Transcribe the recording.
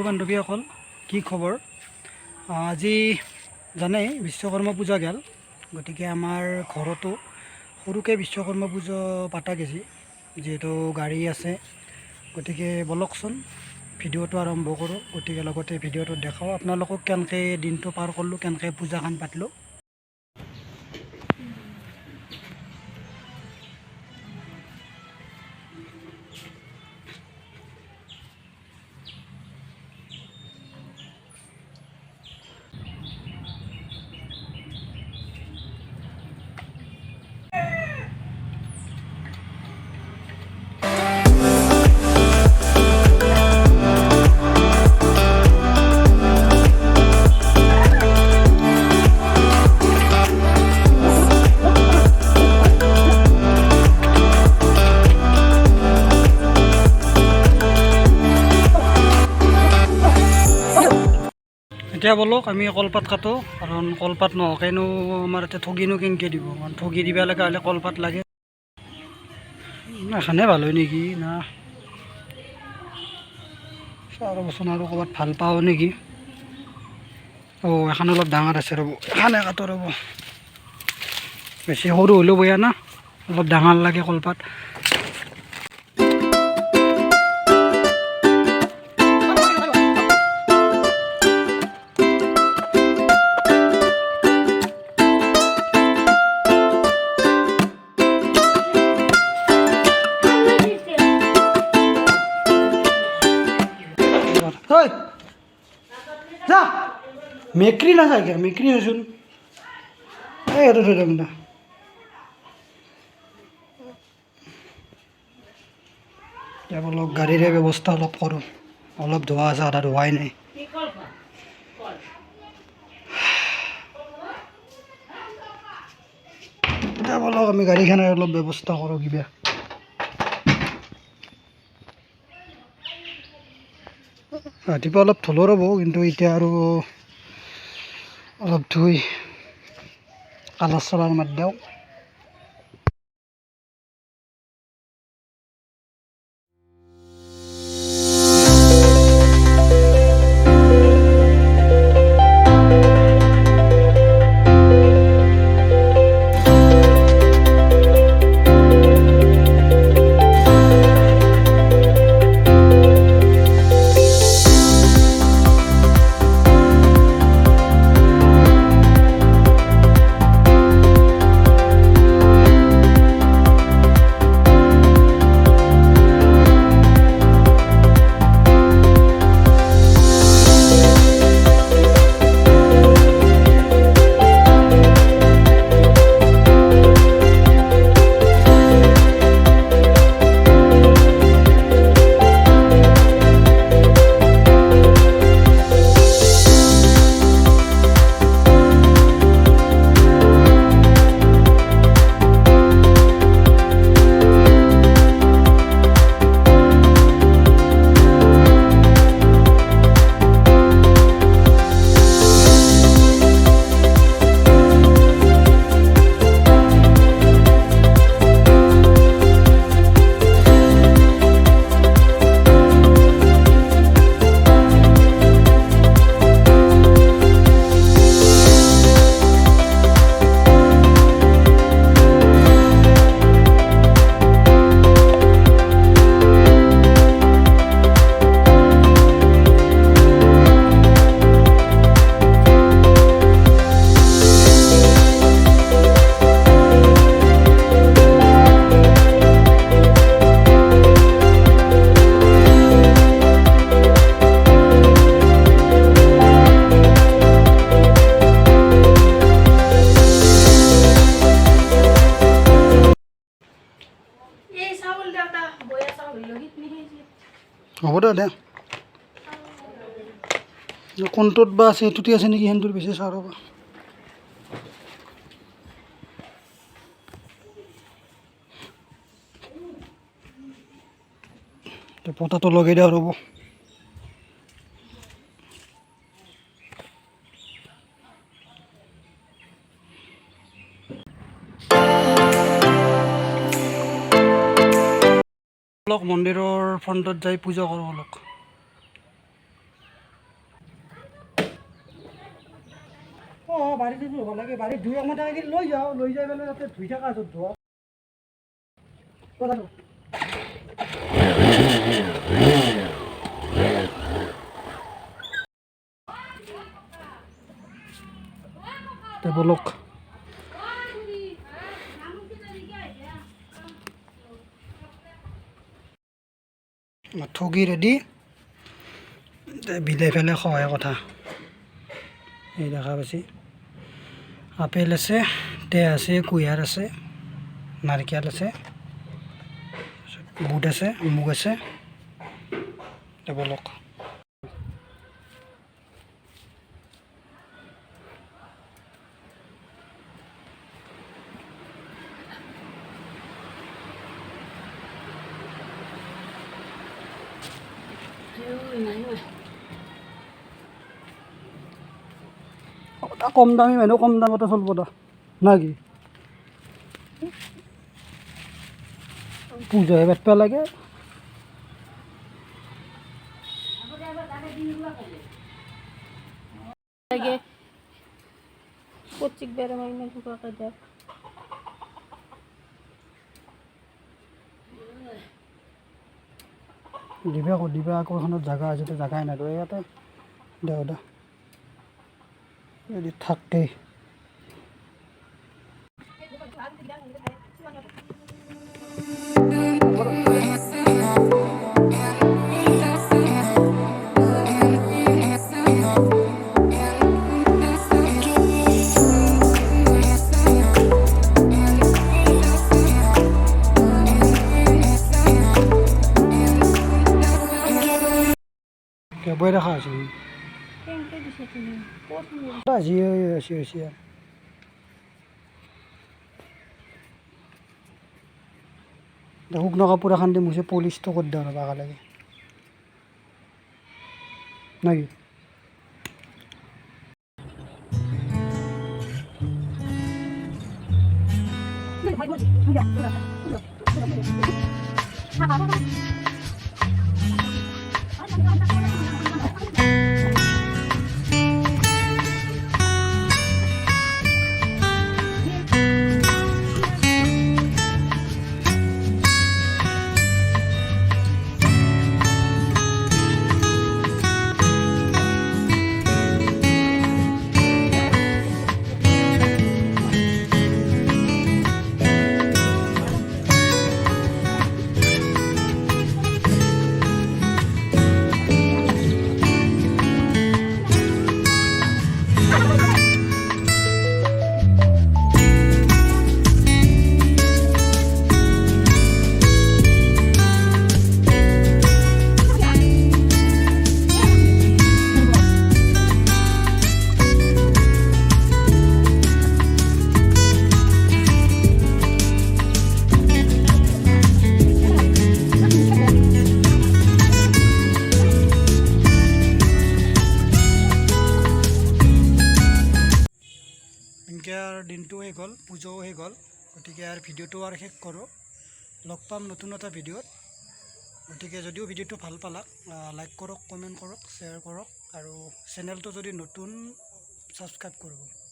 বান্ধৱীসকল কি খবৰ আজি জানেই বিশ্বকৰ্মা পূজা গেল গতিকে আমাৰ ঘৰতো সৰুকে বিশ্বকৰ্মা পূজা পাতা গেছি যেহেতু গাড়ী আছে গতিকে বলকচোন ভিডিঅ'টো আৰম্ভ কৰোঁ গতিকে লগতে ভিডিঅ'টো দেখাওঁ আপোনালোকক কেনেকৈ দিনটো পাৰ কৰিলোঁ কেনেকৈ পূজাখন পাতিলোঁ এতিয়া বলক আমি কলপাত কাটো কাৰণ কলপাত নহওকেনো আমাৰ এতিয়া ঠগিনো কেনেকৈ দিব কাৰণ ঠগি দিব লগা হ'লে কলপাত লাগে এখানে ভাল হয় নেকি না ৰ'বচোন আৰু ক'ৰবাত ভাল পাওঁ নেকি এখন অলপ ডাঙৰ আছে ৰ'ব এখানে কাটো ৰ'ব বেছি সৰু হ'লেও বেয়া না অলপ ডাঙৰ লাগে কলপাত যা মেকৰি নাযায় কিয় মেকৰি হৈছোন এই সেইটো থৈ দিম দা এতিয়া অলপ গাড়ীৰে ব্যৱস্থা অলপ কৰোঁ অলপ ধোৱা আছে আধা ধোৱাই নাই এতিয়া অলপ আমি গাড়ীখনৰ অলপ ব্যৱস্থা কৰোঁ কিবা ৰাতিপুৱা অলপ ধুলো ৰ'ব কিন্তু এতিয়া আৰু অলপ ধুই কালাৰ চালাৰ মাৰি দিওঁ হ'ব দে কোনটোত বা আছে এইটোতে আছে নেকি সেনটোৰ বেছি চাওঁ ৰ'বা পতাটো লগাই দিওঁ ৰ'ব মন্দিৰৰ ফ্ৰণ্টত যাই পূজা কৰোঁ অলপ বাৰীটো ধুব লাগে বাৰীত ধুই অকণমান থাকি লৈ যাওঁ লৈ যাই পেলাই তাতে ধুই থকা য'ত ধোৱা বলক ঠগি ৰেডি বিদায় ফেলে সহায় কথা এই দেখা পাইছি আপেল আছে তে আছে কুঁহিয়াৰ আছে নাৰিকল আছে বুট আছে মুগ আছে বলক কম দামী মানুহ কম দামতে চলব দা না কি পূজাহে বেটবা লাগে পচিক বেড়ে মাইনা ঢুকাকে দেখ দিবা আকৌ এখনত জাগা আছে তো জাগাই নাই ইয়াতে দে দে যদি থাকেই বই দেখা আছে শুকনো কাপোৰ এখন দি মুছে পলিচটো কৰি দিওঁ ৰবা লাগে নাকি এনেকৈ আৰু দিনটো হৈ গ'ল পূজাও হৈ গ'ল গতিকে আৰু ভিডিঅ'টো আৰু শেষ কৰোঁ লগ পাম নতুন এটা ভিডিঅ'ত গতিকে যদিও ভিডিঅ'টো ভাল পালাক লাইক কৰক কমেণ্ট কৰক শ্বেয়াৰ কৰক আৰু চেনেলটো যদি নতুন ছাবস্ক্ৰাইব কৰিব